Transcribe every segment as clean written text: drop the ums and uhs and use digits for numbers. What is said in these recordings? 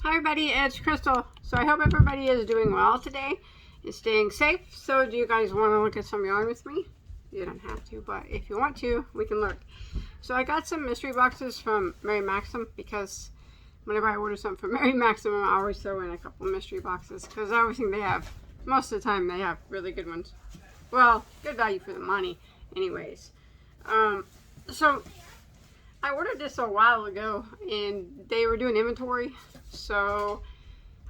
Hi everybody, it's Crystal. So I hope everybody is doing well today and staying safe. So do you guys want to look at some yarn with me? You don't have to, but if you want to, we can look. So I got some mystery boxes from Mary Maxim because whenever I order something from Mary Maxim, I always throw in a couple mystery boxes because everything they have, most of the time they have really good ones. Well, good value for the money anyways. So I ordered this a while ago and they were doing inventory, so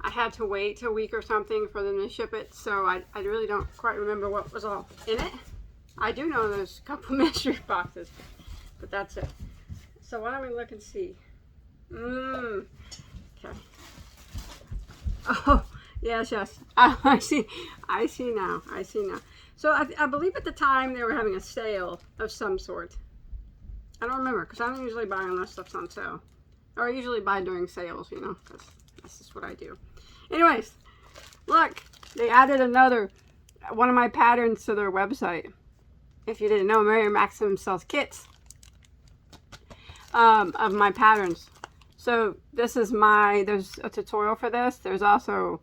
I had to wait a week or something for them to ship it, so I really don't quite remember what was all in it. I do know there's a couple mystery boxes, but that's it. So why don't we look and see? Okay. Oh, yes. I see now. So I believe at the time they were having a sale of some sort. I don't remember because I don't usually buy unless stuff's on sale. Or I usually buy during sales, you know, because that's just what I do. Anyways, look, they added another one of my patterns to their website. If you didn't know, Mary Maxim sells kits of my patterns. So this is there's a tutorial for this. There's also,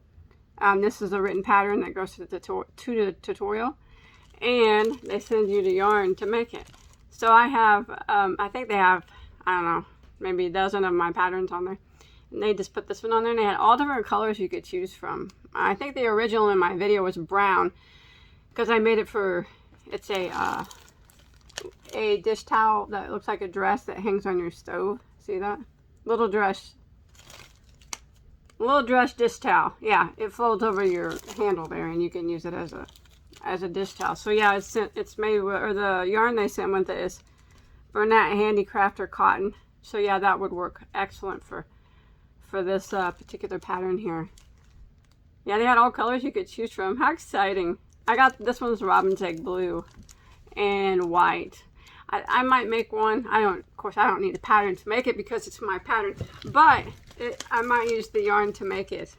this is a written pattern that goes to the tutorial. And they send you the yarn to make it. So I have, I think they have, I don't know, maybe a dozen of my patterns on there. And they just put this one on there and they had all different colors you could choose from. I think the original in my video was brown because I made it for, it's a dish towel that looks like a dress that hangs on your stove. See that? Little dress dish towel. Yeah, it folds over your handle there and you can use it as a dish towel. So yeah, it's made with, or the yarn they sent with it is Bernat Handicraft or cotton. So yeah, that would work excellent for this particular pattern here. Yeah, they had all colors you could choose from. How exciting. I got, this one's robin's egg blue and white. I might make one. Of course I don't need a pattern to make it because it's my pattern, but I might use the yarn to make it.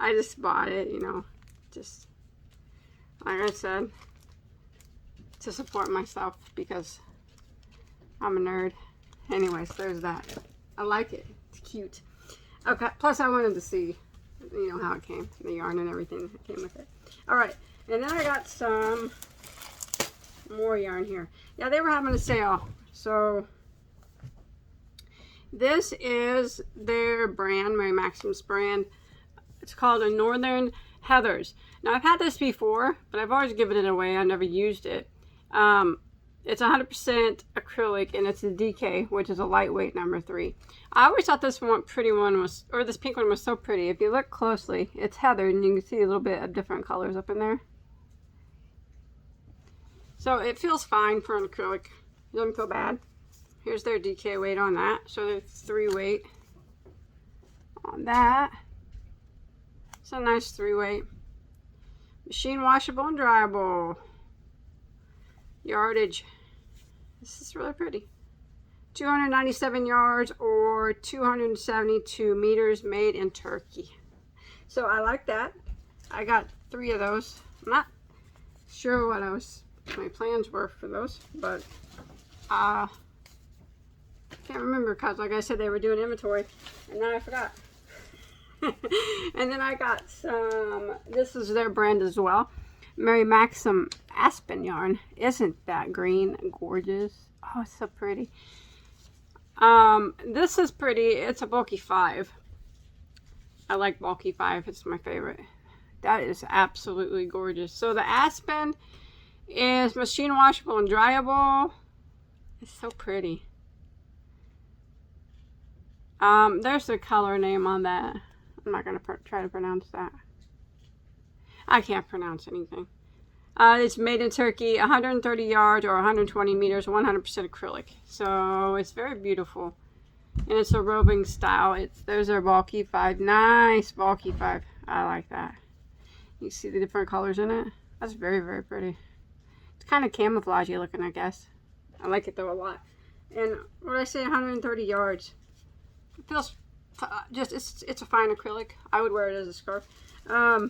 I just bought it, you know, just like I said, to support myself because I'm a nerd. Anyways, there's that. I like it. It's cute. Okay, plus I wanted to see, you know, how it came. The yarn and everything that came with it. Alright, and then I got some more yarn here. Yeah, they were having a sale. So, this is their brand, Mary Maxim's brand. It's called a Northern Heathers. Now I've had this before, but I've always given it away. I've never used it. It's 100% acrylic and it's a DK, which is a lightweight number 3. I always thought this this pink one was so pretty. If you look closely, it's heathered and you can see a little bit of different colors up in there. So it feels fine for an acrylic. It doesn't feel bad. Here's their DK weight on that. So there's 3 weight on that. It's a nice 3 weight. Machine washable and dryable. Yardage. This is really pretty. 297 yards or 272 meters, made in Turkey. So I like that. I got 3 of those. I'm not sure what my plans were for those, but I can't remember because like I said they were doing inventory and now I forgot. And then I got some, this is their brand as well, Mary Maxim Aspen yarn. Isn't that green gorgeous? Oh, it's so pretty. This is pretty. It's a bulky 5. I like bulky 5. It's my favorite. That is absolutely gorgeous. So the Aspen is machine washable and dryable. It's so pretty. There's the color name on that. I'm not going to try to pronounce that. I can't pronounce anything. It's made in Turkey, 130 yards or 120 meters, 100% acrylic. So it's very beautiful. And it's a roving style. There's our bulky 5. Nice bulky 5. I like that. You see the different colors in it? That's very, very pretty. It's kind of camouflagey looking, I guess. I like it though a lot. And what did I say, 130 yards? It feels it's a fine acrylic. I would wear it as a scarf. I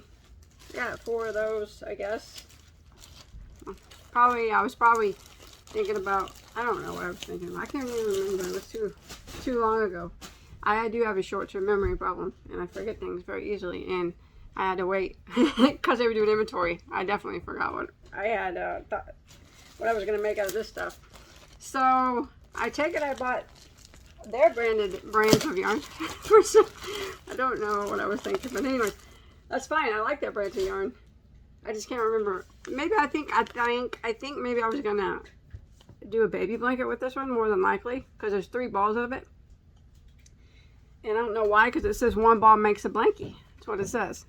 got 4 of those, I guess. I was probably thinking about, I don't know what I was thinking. I can't even remember. It was too long ago. I do have a short-term memory problem, and I forget things very easily, and I had to wait because they were doing inventory. I definitely forgot what I had thought, what I was going to make out of this stuff. So I take it I bought their brands of yarn. I don't know what I was thinking, but anyway, that's fine. I like their brands of yarn. I just can't remember. Maybe I think maybe I was gonna do a baby blanket with this one, more than likely, because there's 3 balls of it. And I don't know why, because it says 1 ball makes a blankie. That's what it says.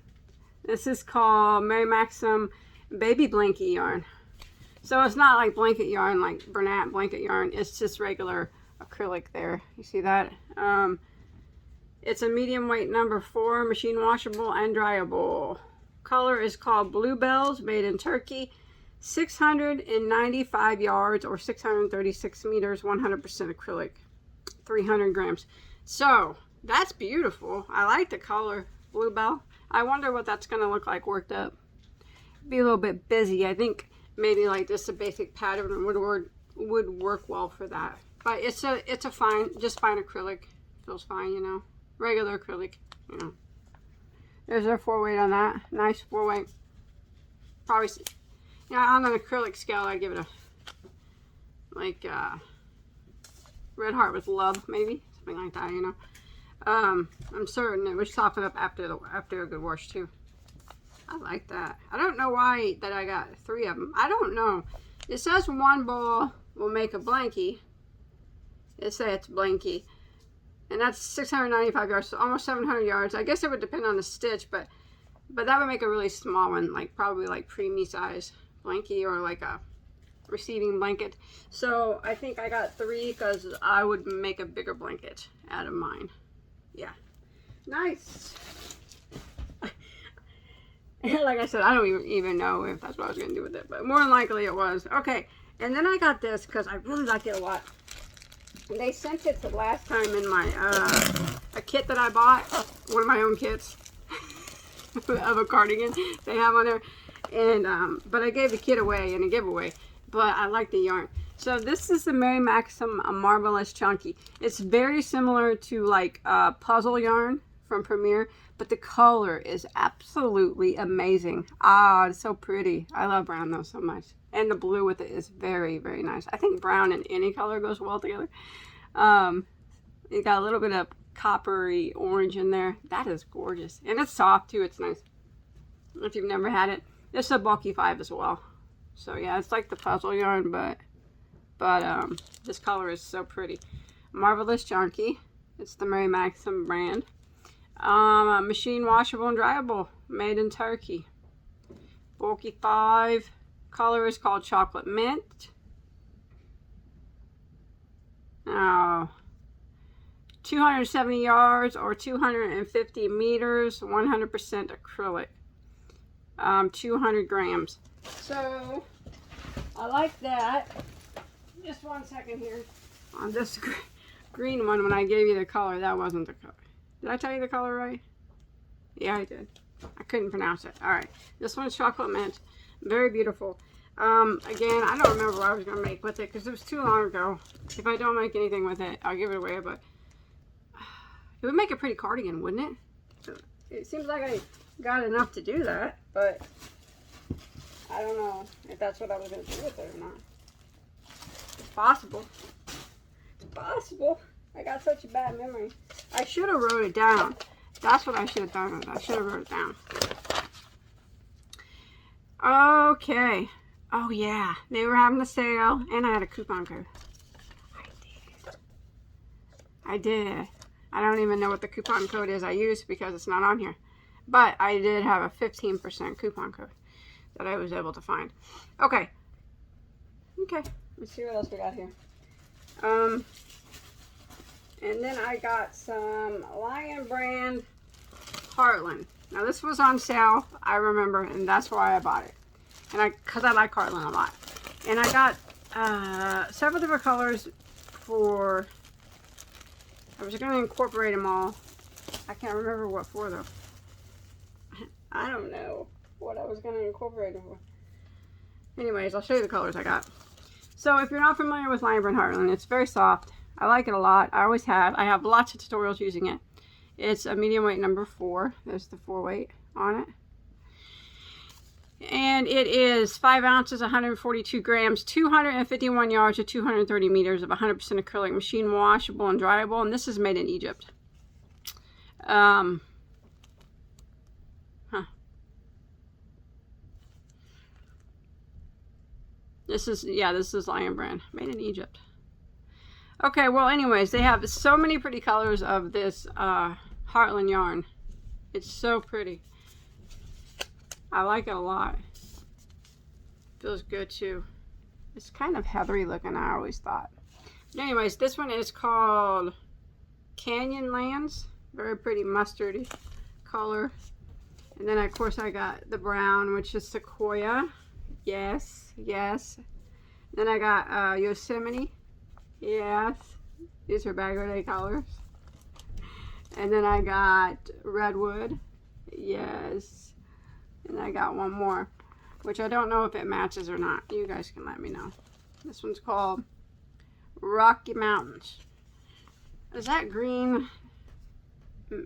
This is called Mary Maxim Baby Blankie yarn. So it's not like blanket yarn, like Bernat blanket yarn. It's just regular acrylic there. You see that? It's a medium weight number 4, machine washable and dryable. Color is called Bluebells, made in Turkey. 695 yards or 636 meters, 100% acrylic, 300 grams. So that's beautiful. I like the color Bluebell. I wonder what that's going to look like worked up. Be a little bit busy. I think maybe like just a basic pattern would work well for that. But it's a fine acrylic. Feels fine, you know. Regular acrylic, you know. There's our 4-weight on that. Nice 4-weight. Probably, yeah, on an acrylic scale, I'd give it a, like, Red Heart with Love, maybe. Something like that, you know. I'm certain it would soften up after a good wash, too. I like that. I don't know why that I got 3 of them. I don't know. It says 1 ball will make a blankie. It says it's blankie. And that's 695 yards, so almost 700 yards. I guess it would depend on the stitch, but that would make a really small one, like probably like preemie size blankie or like a receiving blanket. So I think I got 3 because I would make a bigger blanket out of mine. Yeah, nice. Like I said, I don't even know if that's what I was gonna do with it, but more than likely it was. Okay, and then I got this because I really like it a lot. They sent it the last time in my a kit that I bought, one of my own kits of a cardigan they have on there, and but I gave the kit away in a giveaway. But I like the yarn. So this is the Mary Maxim Marvelous Chunky. It's very similar to like puzzle yarn from Premier, but the color is absolutely amazing. Ah, it's so pretty. I love brown though so much. And the blue with it is very, very nice. I think brown and any color goes well together. It got a little bit of coppery orange in there. That is gorgeous. And it's soft too. It's nice. If you've never had it. It's a bulky 5 as well. So yeah, it's like the puzzle yarn, but this color is so pretty. Marvelous Chunky. It's the Mary Maxim brand. Machine washable and dryable. Made in Turkey. Bulky 5. Color is called Chocolate Mint. Oh, 270 yards or 250 meters, 100% acrylic. 200 grams. So, I like that. Just 1 second here. On this green one, when I gave you the color, that wasn't the color. Did I tell you the color right? Yeah, I did. I couldn't pronounce it. Alright, this one's Chocolate Mint. Very beautiful. Again, I don't remember what I was going to make with it because it was too long ago. If I don't make anything with it, I'll give it away, but it would make a pretty cardigan, wouldn't it? It seems like I got enough to do that, but I don't know if that's what I was going to do with it or not. It's possible. It's possible. I got such a bad memory. I should have wrote it down. That's what I should have done. I should have wrote it down. Okay. Oh yeah, they were having a sale, and I had a coupon code. I did. I don't even know what the coupon code is I used because it's not on here. But I did have a 15% coupon code that I was able to find. Okay. Okay. Let's see what else we got here. And then I got some Lion brand Heartland. Now this was on sale, I remember, and that's why I bought it. And because I like Heartland a lot. And I got several different colors for, I was going to incorporate them all. I can't remember what for though. I don't know what I was going to incorporate them for. Anyways, I'll show you the colors I got. So if you're not familiar with Lion brand Heartland, it's very soft, I like it a lot. I always have. I have lots of tutorials using it. It's a medium weight number 4. There's the 4 weight on it. And it is 5 ounces, 142 grams, 251 yards or 230 meters of 100% acrylic, machine washable and dryable. And this is made in Egypt. This is Lion Brand, made in Egypt. Okay, well, anyways, they have so many pretty colors of this Heartland yarn. It's so pretty. I like it a lot. Feels good too. It's kind of heathery looking, I always thought. But anyways, this one is called Canyon Lands. Very pretty mustardy color. And then of course I got the brown, which is Sequoia. Yes, yes. Then I got Yosemite. Yes. These are Bagoday colors. And then I got Redwood. Yes. And I got one more, which I don't know if it matches or not. You guys can let me know. This one's called Rocky Mountains. Does that green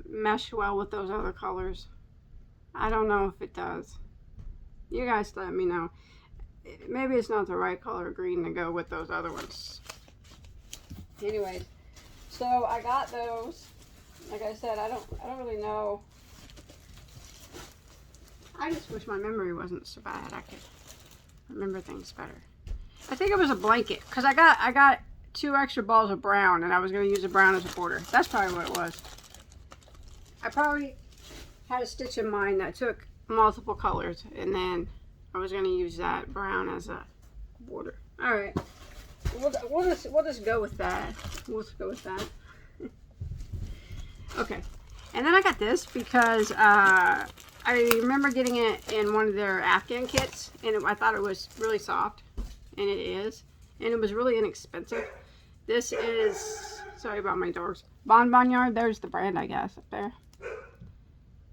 mesh well with those other colors? I don't know if it does. You guys let me know. Maybe it's not the right color green to go with those other ones. Anyways, so I got those. Like I said, I don't really know. I just wish my memory wasn't so bad. I could remember things better. I think it was a blanket because I got 2 extra balls of brown and I was going to use the brown as a border. That's probably what it was. I probably had a stitch in mind that took multiple colors and then I was going to use that brown as a border. All right. We'll just go with that. We'll just go with that. Okay. And then I got this because I remember getting it in one of their Afghan kits, and I thought it was really soft, and it is, and it was really inexpensive. This is, sorry about my dogs, Bon Bon Yarn. There's the brand, I guess, up there,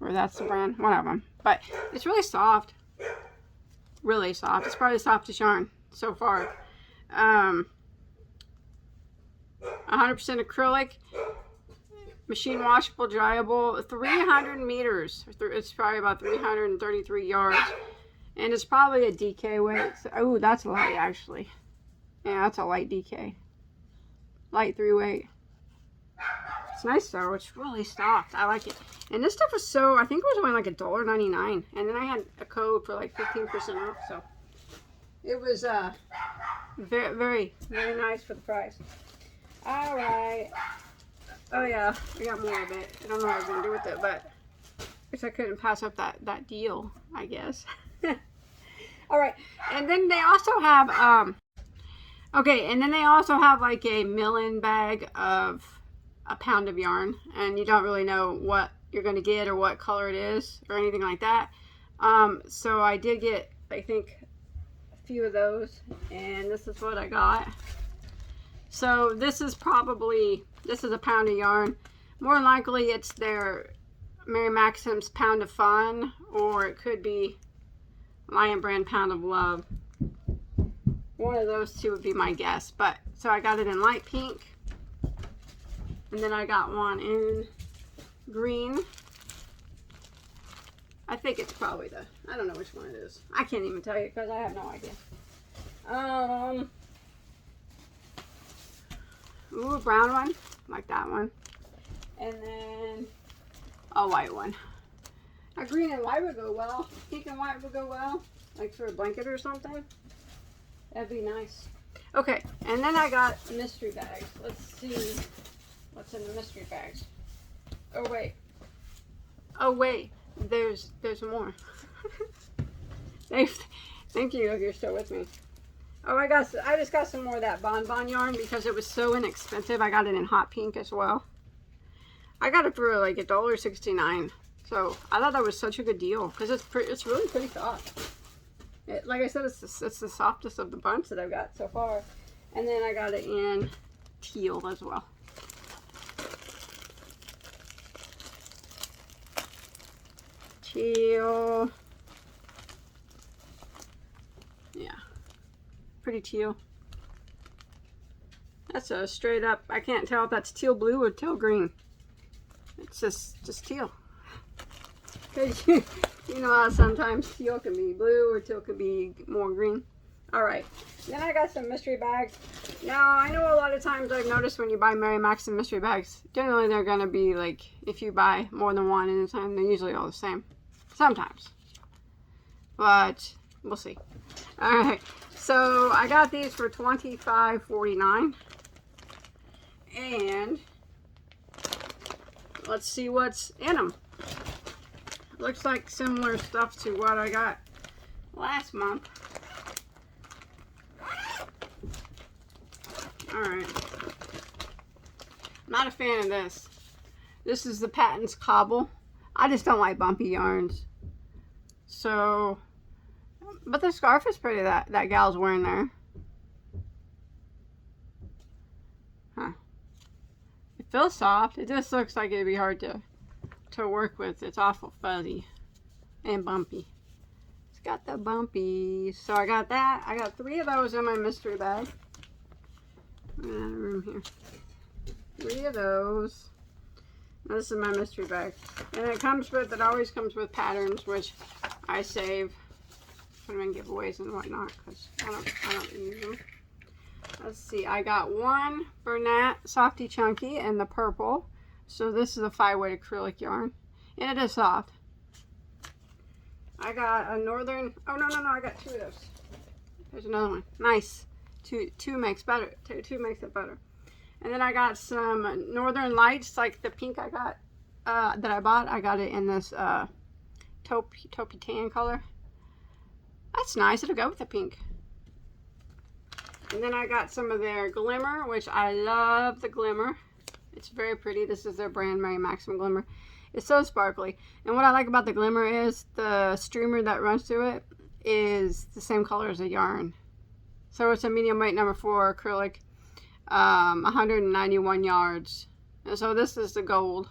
or that's the brand, one of them. But it's really soft, really soft. It's probably the softest yarn so far. 100% acrylic. Machine washable, dryable, 300 meters. It's probably about 333 yards. And it's probably a DK weight. Oh, that's light actually. Yeah, that's a light DK. Light 3 weight. It's nice though. It's really soft. I like it. And this stuff was so, I think it was only like $1.99. And then I had a code for like 15% off. So it was very, very, very nice for the price. All right. Oh yeah, I got more of it. I don't know what I was going to do with it, but I guess I couldn't pass up that deal, I guess. Alright, and then they also have, okay, and then they also have like a mill-in bag of a pound of yarn, and you don't really know what you're going to get or what color it is or anything like that. So I did get, I think, a few of those, and this is what I got. So this is a pound of yarn. More than likely it's their Mary Maxim's Pound of Fun, or it could be Lion Brand Pound of Love. One of those two would be my guess. But so I got it in light pink, and then I got one in green. I think it's probably I don't know which one it is. I can't even tell you because I have no idea. Ooh, a brown one, like that one. And then a white one. A green and white would go well. Pink and white would go well, like for a blanket or something. That'd be nice. Okay, and then I got mystery bags. Let's see what's in the mystery bags. Oh wait. Oh wait. There's more. Thank you if you're still with me. Oh, I just got some more of that Bon Bon yarn because it was so inexpensive. I got it in hot pink as well. I got it for like $1.69. So I thought that was such a good deal because it's really pretty soft. Like I said, it's the softest of the bunch that I've got so far. And then I got it in teal as well. Teal. Yeah. Pretty teal. That's a straight up, I can't tell if that's teal blue or teal green. It's just teal. Because you know how sometimes teal can be blue or teal can be more green. Alright, then I got some mystery bags. Now, I know a lot of times I've noticed when you buy Mary Maxim mystery bags, generally they're going to be like, if you buy more than one at a time, they're usually all the same. Sometimes. But, we'll see. Alright, so I got these for $25.49. And let's see what's in them. Looks like similar stuff to what I got last month. Alright. Not a fan of this. This is the Patton's Cobble. I just don't like bumpy yarns. So, but the scarf is pretty that gal's wearing there. Huh. It feels soft. It just looks like it'd be hard to work with. It's awful fuzzy and bumpy. It's got the bumpy. So I got that. I got 3 of those in my mystery bag. Room here. 3 of those. Now, this is my mystery bag, and it always comes with patterns, which I save, put them in giveaways and whatnot, because I don't use them. Let's see. I got 1 Bernat Softy Chunky in the purple. So this is a 5-weight acrylic yarn, and it is soft. I got a Northern. Oh no! I got 2 of those. There's another one. Nice. Two makes better. Two makes it better. And then I got some Northern Lights, like the pink I got that I bought. I got it in this taupey tan color. That's nice. It'll go with the pink. And then I got some of their Glimmer, which I love the Glimmer. It's very pretty. This is their brand, Mary Maxim Glimmer. It's so sparkly. And what I like about the Glimmer is the streamer that runs through it is the same color as the yarn. So it's a medium weight number 4 acrylic, 191 yards. And so this is the gold.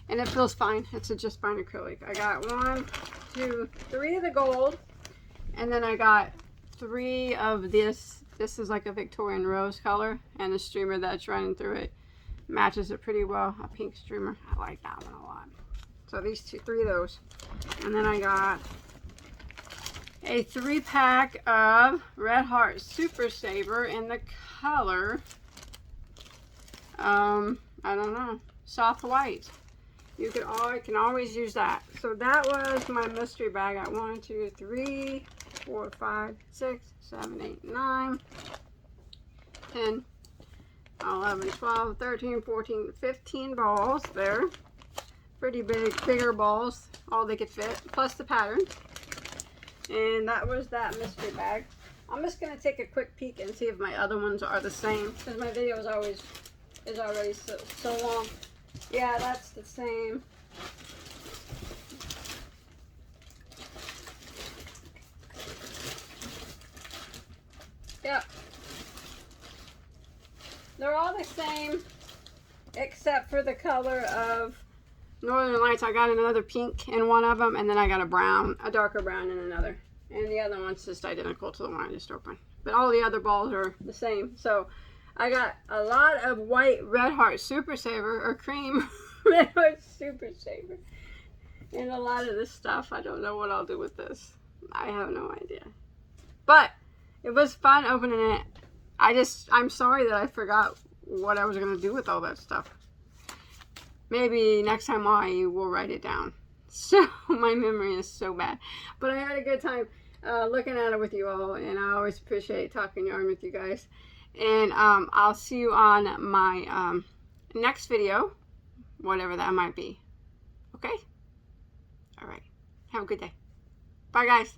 And it feels fine. It's a just fine acrylic. I got 1, 2, 3 of the gold. And then I got 3 of this. This is like a Victorian rose color. And the streamer that's running through it matches it pretty well. A pink streamer. I like that one a lot. So these 3 of those. And then I got a 3-pack of Red Heart Super Saver in the color, I don't know, soft white. I can always use that. So that was my mystery bag. I got 1, 2, 3, 4, 5, 6, 7, 8, 9, 10, 11, 12, 13, 14, 15 balls there. Pretty bigger balls, all they could fit, plus the pattern. And that was that mystery bag. I'm just going to take a quick peek and see if my other ones are the same, because my video is already so long. Yeah, that's the same. Yep. They're all the same, except for the color of Northern Lights. I got another pink in one of them, and then I got a darker brown in another. And the other one's just identical to the one I just opened. But all the other balls are the same. So I got a lot of white Red Heart Super Saver, or cream Red Heart Super Saver. And a lot of this stuff. I don't know what I'll do with this. I have no idea. But it was fun opening it. I'm sorry that I forgot what I was going to do with all that stuff. Maybe next time I will write it down. So my memory is so bad. But I had a good time looking at it with you all. And I always appreciate talking yarn with you guys. And I'll see you on my next video. Whatever that might be. Okay? Alright. Have a good day. Bye guys.